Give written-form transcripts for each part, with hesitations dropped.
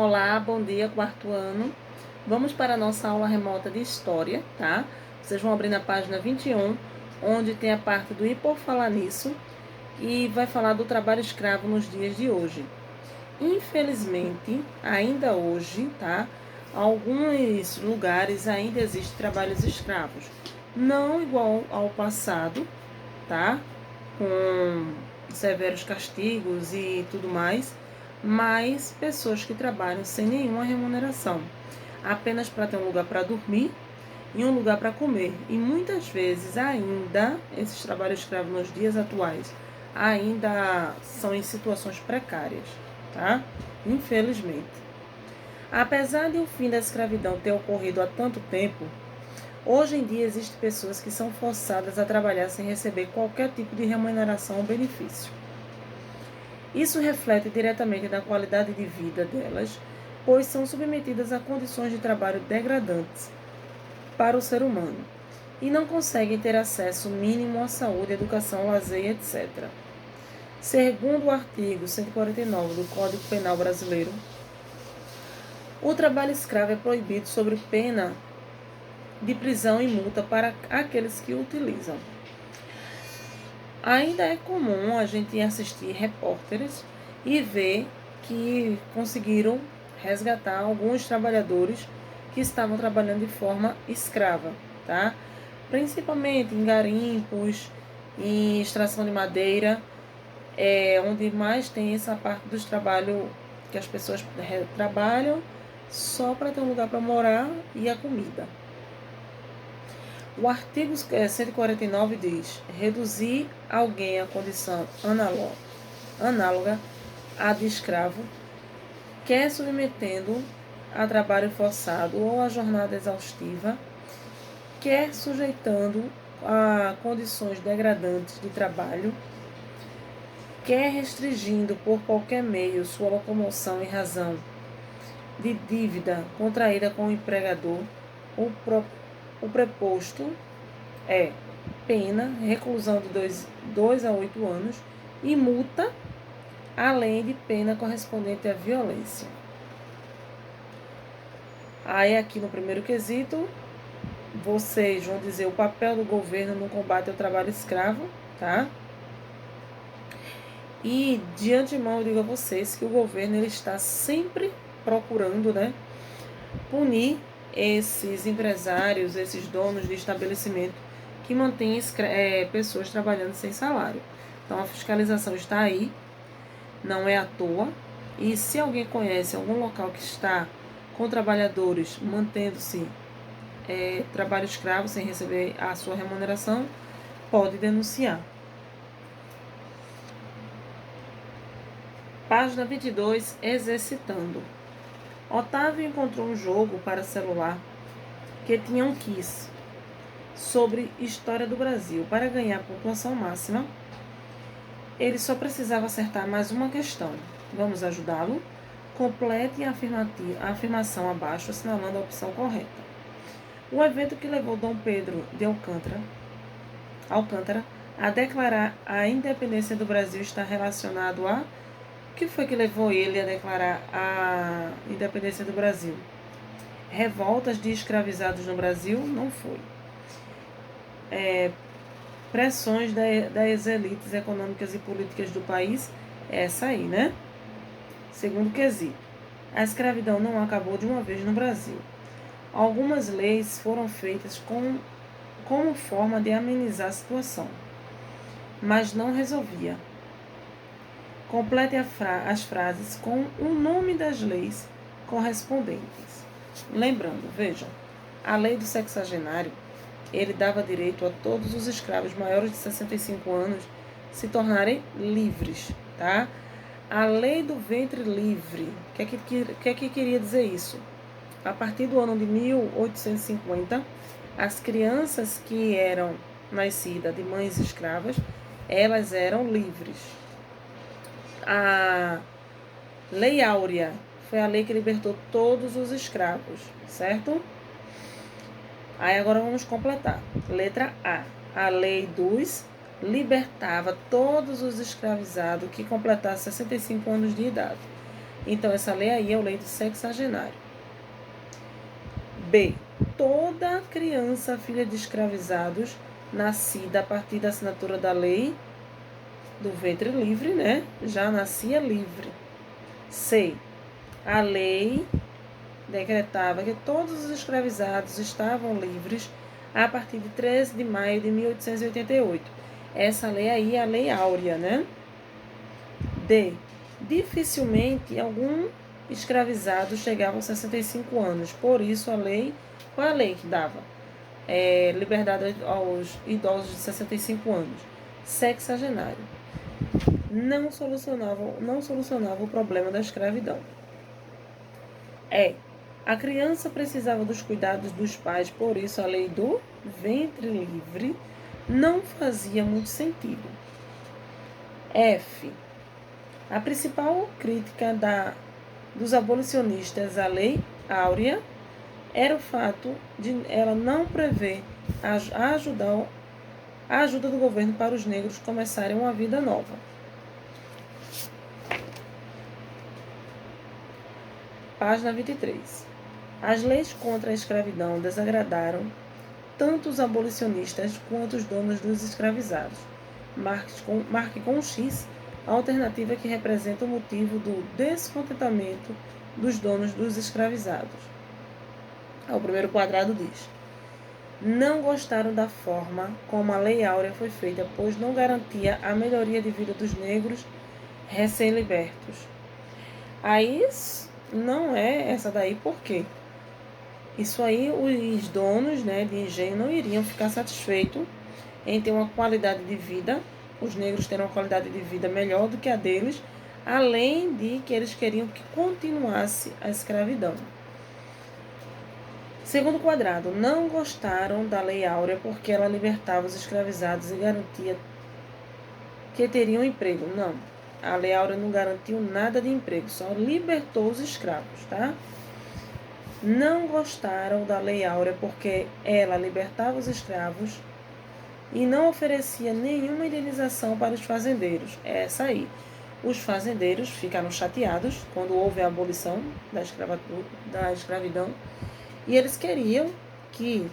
Olá, bom dia, quarto ano. Vamos para a nossa aula remota de História, tá? Vocês vão abrir na página 21, onde tem a parte do E por Falar Nisso, e vai falar do trabalho escravo nos dias de hoje. Infelizmente, ainda hoje, tá? Alguns lugares ainda existem trabalhos escravos. Não igual ao passado, tá? Com severos castigos e tudo mais, mas pessoas que trabalham sem nenhuma remuneração, apenas para ter um lugar para dormir e um lugar para comer. E muitas vezes ainda, esses trabalhos escravos nos dias atuais, ainda são em situações precárias, tá? Infelizmente. Apesar de o fim da escravidão ter ocorrido há tanto tempo, hoje em dia existem pessoas que são forçadas a trabalhar sem receber qualquer tipo de remuneração ou benefício. Isso reflete diretamente na qualidade de vida delas, pois são submetidas a condições de trabalho degradantes para o ser humano e não conseguem ter acesso mínimo à saúde, educação, lazer, etc. Segundo o artigo 149 do Código Penal Brasileiro, o trabalho escravo é proibido sob pena de prisão e multa para aqueles que o utilizam. Ainda é comum a gente assistir repórteres e ver que conseguiram resgatar alguns trabalhadores que estavam trabalhando de forma escrava, tá? Principalmente em garimpos, em extração de madeira, onde mais tem essa parte dos trabalhos que as pessoas trabalham só para ter um lugar para morar e a comida. O artigo 149 diz: reduzir alguém à condição análoga à de escravo, quer submetendo a trabalho forçado ou a jornada exaustiva, quer sujeitando a condições degradantes de trabalho, quer restringindo por qualquer meio sua locomoção em razão de dívida contraída com o empregador. O preposto é pena, reclusão de 2 a 8 anos e multa, além de pena correspondente à violência. Aí aqui no primeiro quesito, vocês vão dizer o papel do governo no combate ao trabalho escravo, tá? E de antemão eu digo a vocês que o governo ele está sempre procurando, né, punir esses empresários, esses donos de estabelecimento que mantêm pessoas trabalhando sem salário. Então a fiscalização está aí, não é à toa. E se alguém conhece algum local que está com trabalhadores mantendo-se trabalho escravo sem receber a sua remuneração, pode denunciar. Página 22, exercitando. Otávio encontrou um jogo para celular que tinha um quiz sobre história do Brasil. Para ganhar a pontuação máxima, ele só precisava acertar mais uma questão. Vamos ajudá-lo? Complete a afirmação abaixo, assinalando a opção correta. O evento que levou Dom Pedro de Alcântara a declarar a independência do Brasil está relacionado a... O que foi que levou ele a declarar a independência do Brasil? Revoltas de escravizados no Brasil? Não foi. Pressões das elites econômicas e políticas do país? Essa aí, né? Segundo quesito. A escravidão não acabou de uma vez no Brasil. Algumas leis foram feitas como forma de amenizar a situação, mas não resolvia. Complete as frases com o nome das leis correspondentes. Lembrando, vejam, a lei do sexagenário, ele dava direito a todos os escravos maiores de 65 anos se tornarem livres, tá? A lei do ventre livre, o que é que queria dizer isso? A partir do ano de 1850, as crianças que eram nascidas de mães escravas, elas eram livres. A Lei Áurea foi a lei que libertou todos os escravos, certo? Aí agora vamos completar. Letra A. A Lei dos libertava todos os escravizados que completassem 65 anos de idade. Então, essa lei aí é o lei do sexagenário. B. Toda criança filha de escravizados, nascida a partir da assinatura da lei do ventre livre, né? Já nascia livre. C. A lei decretava que todos os escravizados estavam livres a partir de 13 de maio de 1888. Essa lei aí é a Lei Áurea, né? D. Dificilmente algum escravizado chegava aos 65 anos. Por isso, qual é a lei que dava? Liberdade aos idosos de 65 anos. Sexagenário. Não solucionava o problema da escravidão. A criança precisava dos cuidados dos pais, por isso a lei do ventre livre não fazia muito sentido. F. A principal crítica dos abolicionistas à Lei Áurea era o fato de ela não prever a ajuda do governo para os negros começarem uma vida nova. Página 23. As leis contra a escravidão desagradaram tanto os abolicionistas quanto os donos dos escravizados. Marque com um X a alternativa que representa o motivo do descontentamento dos donos dos escravizados. O primeiro quadrado diz: não gostaram da forma como a Lei Áurea foi feita, pois não garantia a melhoria de vida dos negros recém-libertos. Aí não é essa daí, por quê? Isso aí, os donos, né, de engenho não iriam ficar satisfeitos em ter uma qualidade de vida, os negros terem uma qualidade de vida melhor do que a deles, além de que eles queriam que continuasse a escravidão. Segundo quadrado, não gostaram da Lei Áurea porque ela libertava os escravizados e garantia que teriam emprego. Não, a Lei Áurea não garantiu nada de emprego, só libertou os escravos, tá? Não gostaram da Lei Áurea porque ela libertava os escravos e não oferecia nenhuma indenização para os fazendeiros. É essa aí. Os fazendeiros ficaram chateados quando houve a abolição da escravidão e eles queriam que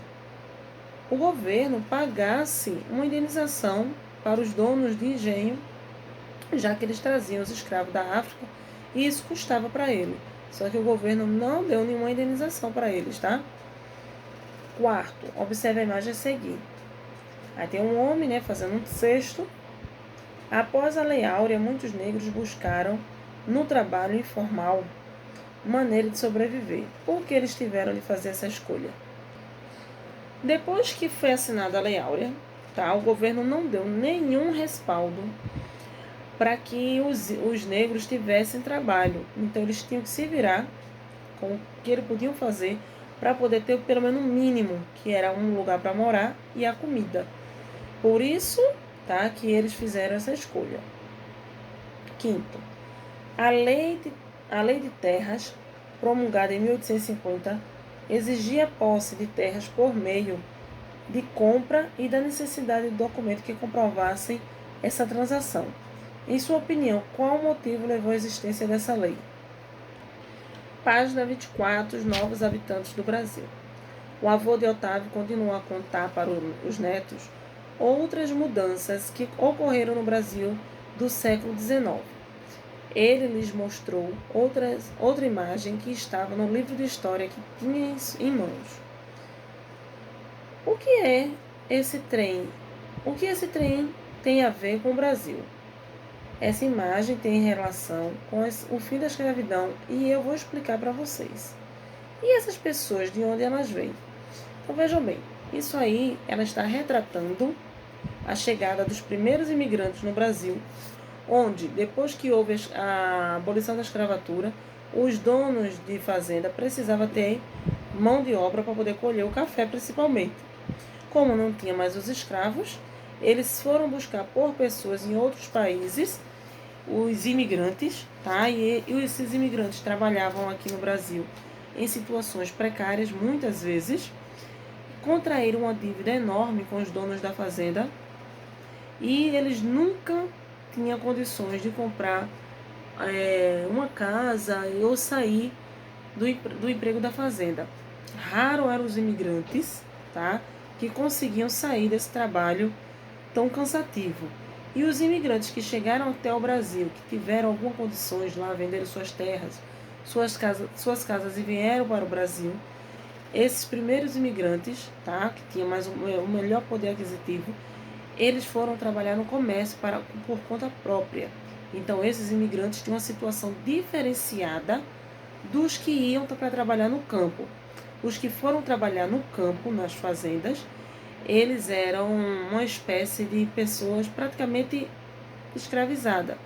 o governo pagasse uma indenização para os donos de engenho, já que eles traziam os escravos da África e isso custava para ele. Só que o governo não deu nenhuma indenização para eles, tá? Quarto, observe a imagem a seguir. Aí tem um homem, né, fazendo um cesto. Após a Lei Áurea, muitos negros buscaram, no trabalho informal, maneira de sobreviver. Por que eles tiveram de fazer essa escolha? Depois que foi assinada a Lei Áurea, tá, o governo não deu nenhum respaldo para que os negros tivessem trabalho. Então, eles tinham que se virar com o que eles podiam fazer para poder ter pelo menos um mínimo, que era um lugar para morar e a comida. Por isso, tá, que eles fizeram essa escolha. Quinto, a lei de terras, promulgada em 1850, exigia posse de terras por meio de compra e da necessidade de documento que comprovassem essa transação. Em sua opinião, qual motivo levou à existência dessa lei? Página 24, os novos habitantes do Brasil. O avô de Otávio continuou a contar para os netos outras mudanças que ocorreram no Brasil do século XIX. Ele lhes mostrou outra imagem que estava no livro de história que tinha em mãos. O que é esse trem? O que esse trem tem a ver com o Brasil? Essa imagem tem relação com o fim da escravidão e eu vou explicar para vocês. E essas pessoas, de onde elas vêm? Então vejam bem, isso aí ela está retratando a chegada dos primeiros imigrantes no Brasil, onde depois que houve a abolição da escravatura, os donos de fazenda precisavam ter mão de obra para poder colher o café principalmente. Como não tinha mais os escravos, eles foram buscar por pessoas em outros países, os imigrantes, tá? E esses imigrantes trabalhavam aqui no Brasil em situações precárias, muitas vezes, contraíram uma dívida enorme com os donos da fazenda e eles nunca tinham condições de comprar uma casa ou sair do emprego da fazenda. Raro eram os imigrantes, tá, que conseguiam sair desse trabalho tão cansativo. E os imigrantes que chegaram até o Brasil, que tiveram algumas condições lá, venderam suas terras, suas casas e vieram para o Brasil, esses primeiros imigrantes, tá, que tinham o melhor poder aquisitivo, eles foram trabalhar no comércio por conta própria. Então, esses imigrantes tinham uma situação diferenciada dos que iam para trabalhar no campo. Os que foram trabalhar no campo, nas fazendas, eles eram uma espécie de pessoas praticamente escravizadas,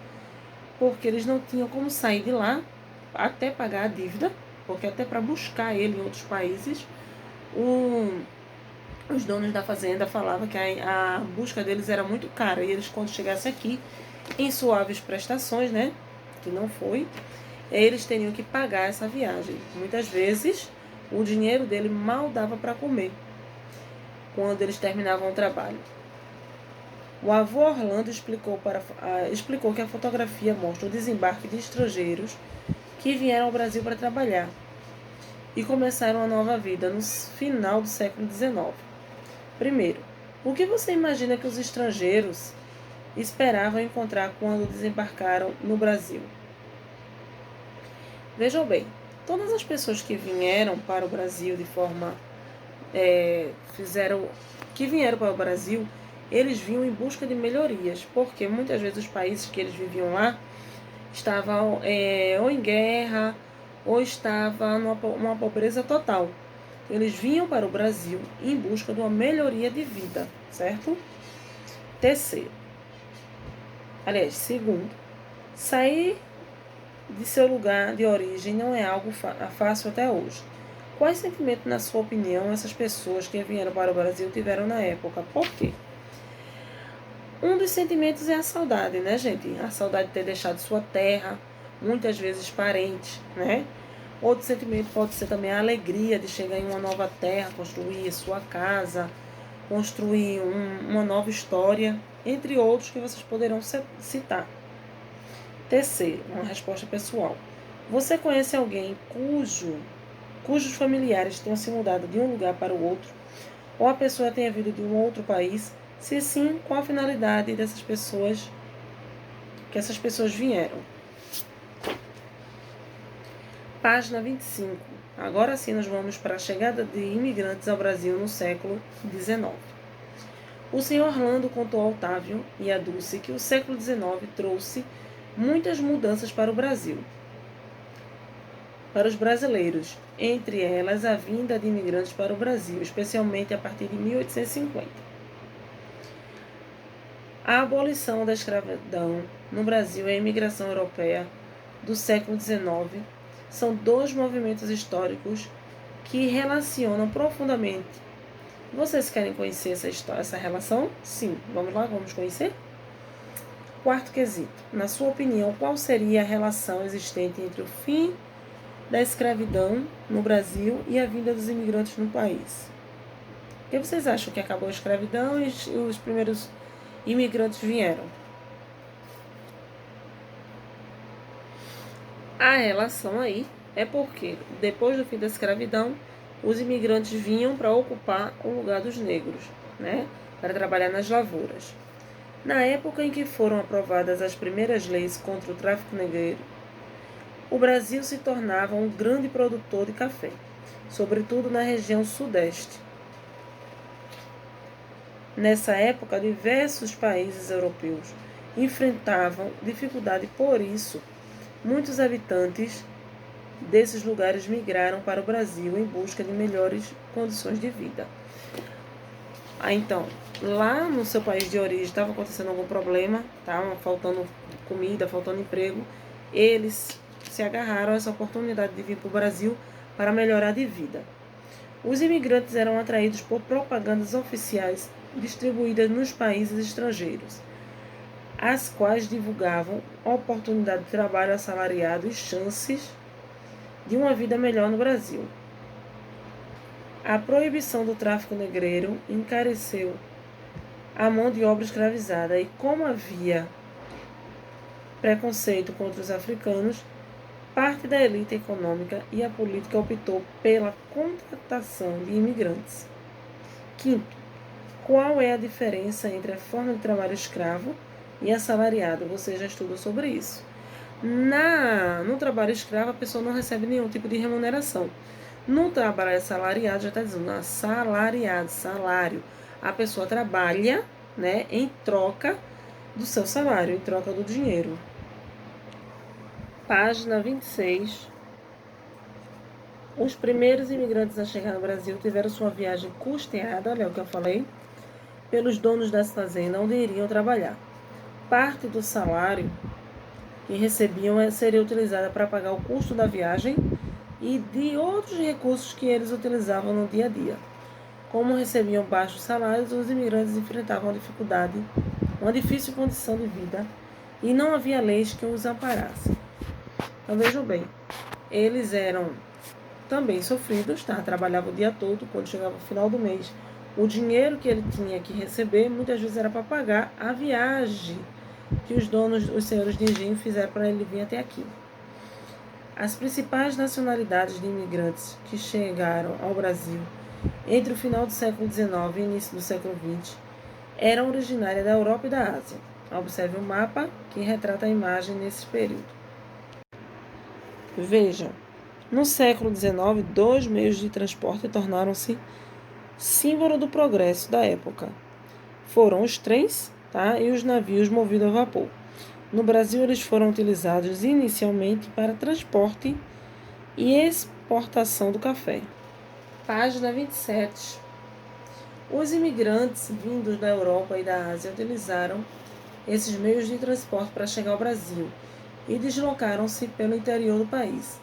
porque eles não tinham como sair de lá até pagar a dívida, porque até para buscar ele em outros países, os donos da fazenda falavam que a busca deles era muito cara, e eles, quando chegassem aqui, em suaves prestações, né, que não foi, eles teriam que pagar essa viagem. Muitas vezes, o dinheiro dele mal dava para comer quando eles terminavam o trabalho. O avô Orlando explicou que a fotografia mostra o desembarque de estrangeiros que vieram ao Brasil para trabalhar e começaram uma nova vida no final do século XIX. Primeiro, o que você imagina que os estrangeiros esperavam encontrar quando desembarcaram no Brasil? Vejam bem, todas as pessoas que vieram para o Brasil que vieram para o Brasil, eles vinham em busca de melhorias, porque muitas vezes os países que eles viviam lá estavam ou em guerra ou estavam numa pobreza total. Eles vinham para o Brasil em busca de uma melhoria de vida, certo? Segundo, sair de seu lugar de origem não é algo fácil até hoje. Quais sentimentos, na sua opinião, essas pessoas que vieram para o Brasil tiveram na época? Por quê? Um dos sentimentos é a saudade, né, gente? A saudade de ter deixado sua terra, muitas vezes parentes, né? Outro sentimento pode ser também a alegria de chegar em uma nova terra, construir sua casa, construir uma nova história, entre outros que vocês poderão citar. Terceiro, uma resposta pessoal. Você conhece alguém cujos familiares tenham se mudado de um lugar para o outro, ou a pessoa tenha vindo de um outro país? Se sim, qual a finalidade que essas pessoas vieram? Página 25. Agora sim nós vamos para a chegada de imigrantes ao Brasil no século XIX. O senhor Orlando contou a Otávio e a Dulce que o século XIX trouxe muitas mudanças para o Brasil, para os brasileiros, entre elas a vinda de imigrantes para o Brasil, especialmente a partir de 1850. A abolição da escravidão no Brasil e a imigração europeia do século XIX são dois movimentos históricos que relacionam profundamente. Vocês querem conhecer essa relação? Sim. Vamos lá, vamos conhecer? Quarto quesito. Na sua opinião, qual seria a relação existente entre o fim da escravidão no Brasil e a vinda dos imigrantes no país? Por que vocês acham que acabou a escravidão e os primeiros imigrantes vieram? A relação aí é porque, depois do fim da escravidão, os imigrantes vinham para ocupar o lugar dos negros, né? Para trabalhar nas lavouras. Na época em que foram aprovadas as primeiras leis contra o tráfico negreiro, o Brasil se tornava um grande produtor de café, sobretudo na região sudeste. Nessa época, diversos países europeus enfrentavam dificuldade, por isso, muitos habitantes desses lugares migraram para o Brasil em busca de melhores condições de vida. Então, lá no seu país de origem estava acontecendo algum problema, estava faltando comida, faltando emprego, eles se agarraram a essa oportunidade de vir para o Brasil para melhorar de vida. Os imigrantes eram atraídos por propagandas oficiais distribuídas nos países estrangeiros, as quais divulgavam oportunidade de trabalho assalariado e chances de uma vida melhor no Brasil. A proibição do tráfico negreiro encareceu a mão de obra escravizada e como havia preconceito contra os africanos, parte da elite econômica e a política optou pela contratação de imigrantes. Quinto, qual é a diferença entre a forma de trabalho escravo e assalariado? Você já estudou sobre isso. No trabalho escravo, a pessoa não recebe nenhum tipo de remuneração. No trabalho assalariado, já está dizendo, assalariado, salário. A pessoa trabalha, né, em troca do seu salário, em troca do dinheiro. Página 26. Os primeiros imigrantes a chegar no Brasil tiveram sua viagem custeada, olha o que eu falei, pelos donos das fazendas onde iriam trabalhar. Parte do salário que recebiam seria utilizada para pagar o custo da viagem e de outros recursos que eles utilizavam no dia a dia. Como recebiam baixos salários, os imigrantes enfrentavam uma difícil condição de vida e não havia leis que os amparassem. Então vejam bem, eles eram também sofridos, tá? Trabalhavam o dia todo, quando chegava o final do mês, o dinheiro que ele tinha que receber muitas vezes era para pagar a viagem que os senhores de engenho fizeram para ele vir até aqui. As principais nacionalidades de imigrantes que chegaram ao Brasil entre o final do século XIX e início do século XX eram originárias da Europa e da Ásia. Observe o mapa que retrata a imagem nesse período. Vejam, no século XIX, 2 meios de transporte tornaram-se símbolo do progresso da época. Foram os trens, tá, e os navios movidos a vapor. No Brasil, eles foram utilizados inicialmente para transporte e exportação do café. Página 27. Os imigrantes vindos da Europa e da Ásia utilizaram esses meios de transporte para chegar ao Brasil e deslocaram-se pelo interior do país.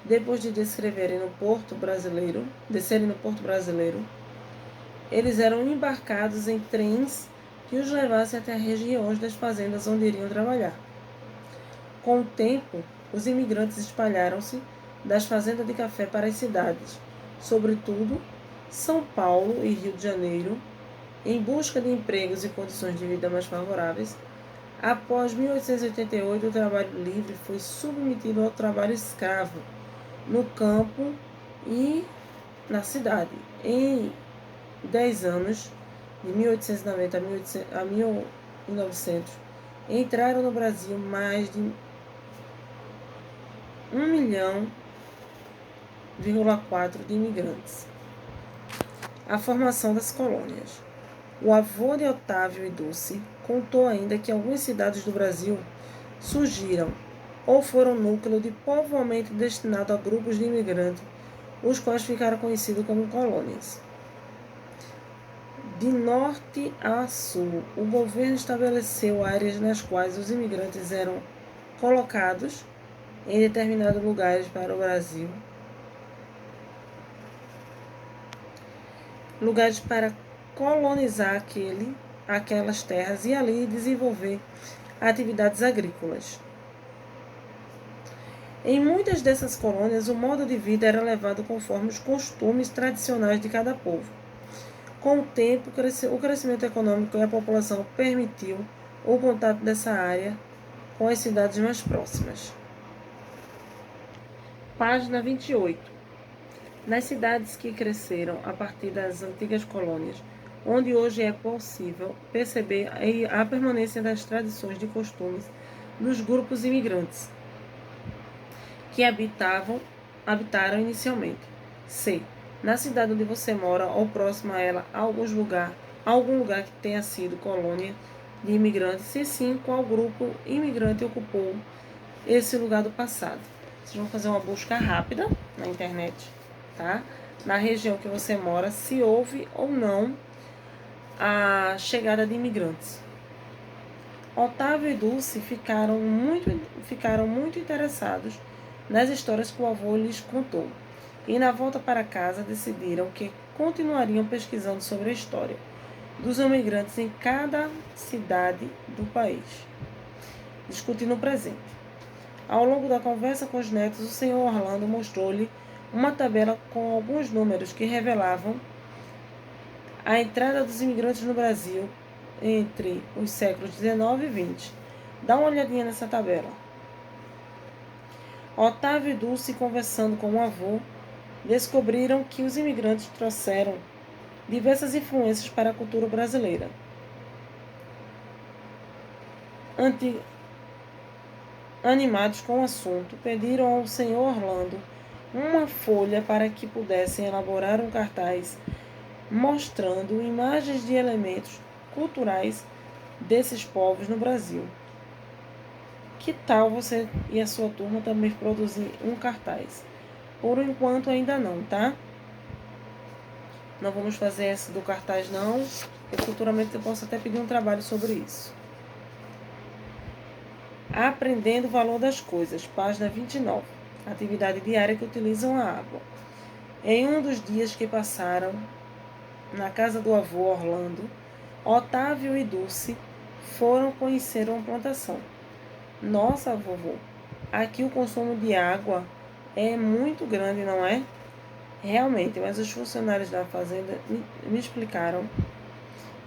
Depois de descerem no Porto Brasileiro, eles eram embarcados em trens que os levassem até as regiões das fazendas onde iriam trabalhar. Com o tempo, os imigrantes espalharam-se das fazendas de café para as cidades, sobretudo São Paulo e Rio de Janeiro, em busca de empregos e condições de vida mais favoráveis. Após 1888, o trabalho livre foi submetido ao trabalho escravo no campo e na cidade. Em 10 anos, de 1890 a 1900, entraram no Brasil mais de 1,4 milhão de imigrantes. A formação das colônias. O avô de Otávio e Dulce contou ainda que algumas cidades do Brasil surgiram ou foram núcleo de povoamento destinado a grupos de imigrantes, os quais ficaram conhecidos como colônias. De norte a sul, o governo estabeleceu áreas nas quais os imigrantes eram colocados em determinados lugares para o Brasil, lugares para colonizar aquelas terras e ali desenvolver atividades agrícolas. Em muitas dessas colônias, o modo de vida era levado conforme os costumes tradicionais de cada povo. Com o tempo, o crescimento econômico e a população permitiu o contato dessa área com as cidades mais próximas. Página 28. Nas cidades que cresceram a partir das antigas colônias, onde hoje é possível perceber a permanência das tradições e costumes dos grupos imigrantes que habitaram inicialmente. C. Na cidade onde você mora ou próximo a ela, algum lugar que tenha sido colônia de imigrantes, se sim, qual grupo imigrante ocupou esse lugar do passado. Vocês vão fazer uma busca rápida na internet, tá? Na região que você mora, se houve ou não a chegada de imigrantes. Otávio e Dulce ficaram muito interessados nas histórias que o avô lhes contou, e na volta para casa decidiram que continuariam pesquisando sobre a história dos imigrantes em cada cidade do país, discutindo o presente. Ao longo da conversa com os netos, o senhor Orlando mostrou-lhe uma tabela com alguns números que revelavam a entrada dos imigrantes no Brasil entre os séculos XIX e XX. Dá uma olhadinha nessa tabela. Otávio e Dulce, conversando com o avô, descobriram que os imigrantes trouxeram diversas influências para a cultura brasileira. Animados com o assunto, pediram ao senhor Orlando uma folha para que pudessem elaborar um cartaz mostrando imagens de elementos culturais desses povos no Brasil. Que tal você e a sua turma também produzir um cartaz? Por enquanto ainda não, tá? Não vamos fazer esse do cartaz não, e futuramente eu posso até pedir um trabalho sobre isso. Aprendendo o valor das coisas, página 29. Atividade diária que utilizam a água. Em um dos dias que passaram na casa do avô Orlando, Otávio e Dulce foram conhecer uma plantação. Nossa, vovô, aqui o consumo de água é muito grande, não é? Realmente, mas os funcionários da fazenda me explicaram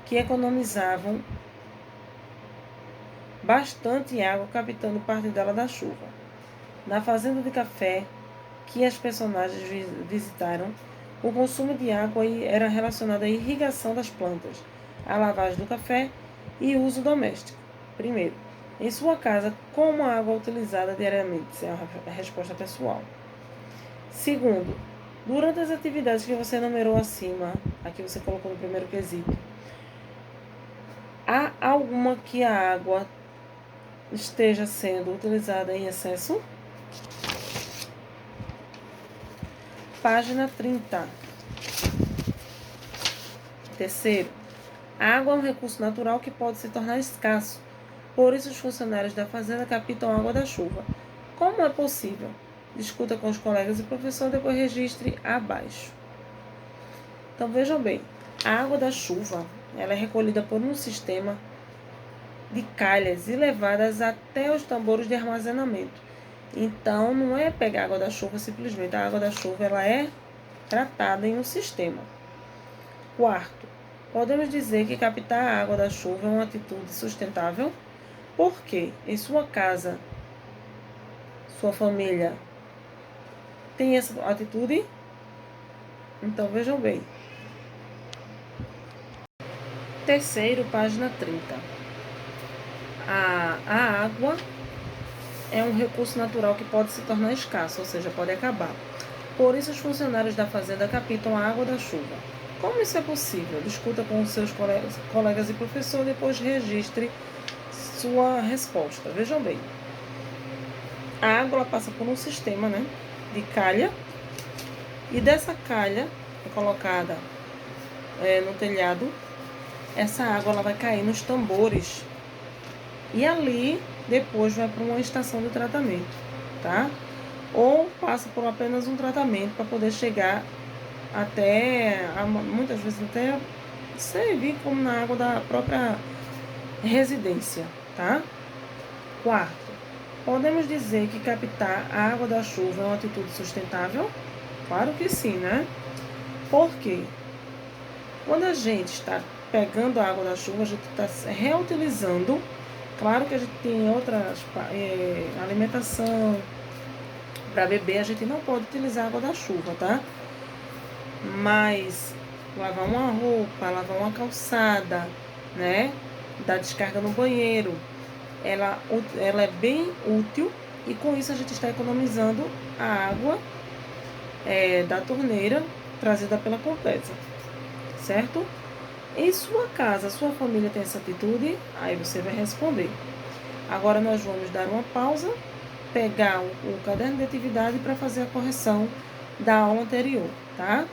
que economizavam bastante água captando parte dela da chuva. Na fazenda de café que as personagens visitaram, o consumo de água era relacionado à irrigação das plantas, à lavagem do café e uso doméstico. Primeiro, em sua casa, como a água é utilizada diariamente? Essa é a resposta pessoal. Segundo, durante as atividades que você enumerou acima, aqui você colocou no primeiro quesito, há alguma que a água esteja sendo utilizada em excesso? Página 30. Terceiro, a água é um recurso natural que pode se tornar escasso. Por isso, os funcionários da fazenda captam a água da chuva. Como é possível? Discuta com os colegas e professor, depois registre abaixo. Então, vejam bem, a água da chuva ela é recolhida por um sistema de calhas e levadas até os tambores de armazenamento. Então, não é pegar a água da chuva simplesmente. A água da chuva ela é tratada em um sistema. Quarto, podemos dizer que captar a água da chuva é uma atitude sustentável? Porque em sua casa, sua família tem essa atitude? Então, vejam bem. Terceiro, página 30. A água é um recurso natural que pode se tornar escasso, ou seja, pode acabar. Por isso, os funcionários da fazenda captam a água da chuva. Como isso é possível? Discuta com os seus colegas e professor, depois registre sua resposta. Vejam bem. A água ela passa por um sistema, de calha, e dessa calha é colocada no telhado. Essa água ela vai cair nos tambores e ali depois vai para uma estação de tratamento, tá? Ou passa por apenas um tratamento para poder chegar até, muitas vezes até servir como na água da própria residência, tá? Quarto, podemos dizer que captar a água da chuva é uma atitude sustentável? Claro que sim, né? Por quê? Quando a gente está pegando a água da chuva, a gente está reutilizando. Claro que a gente tem outras alimentação para beber, a gente não pode utilizar a água da chuva, tá? Mas lavar uma roupa, lavar uma calçada, dar descarga no banheiro, ela é bem útil e com isso a gente está economizando a água da torneira trazida pela Compesa, certo? Em sua casa, sua família tem essa atitude? Aí você vai responder. Agora nós vamos dar uma pausa, pegar o caderno de atividade para fazer a correção da aula anterior, tá?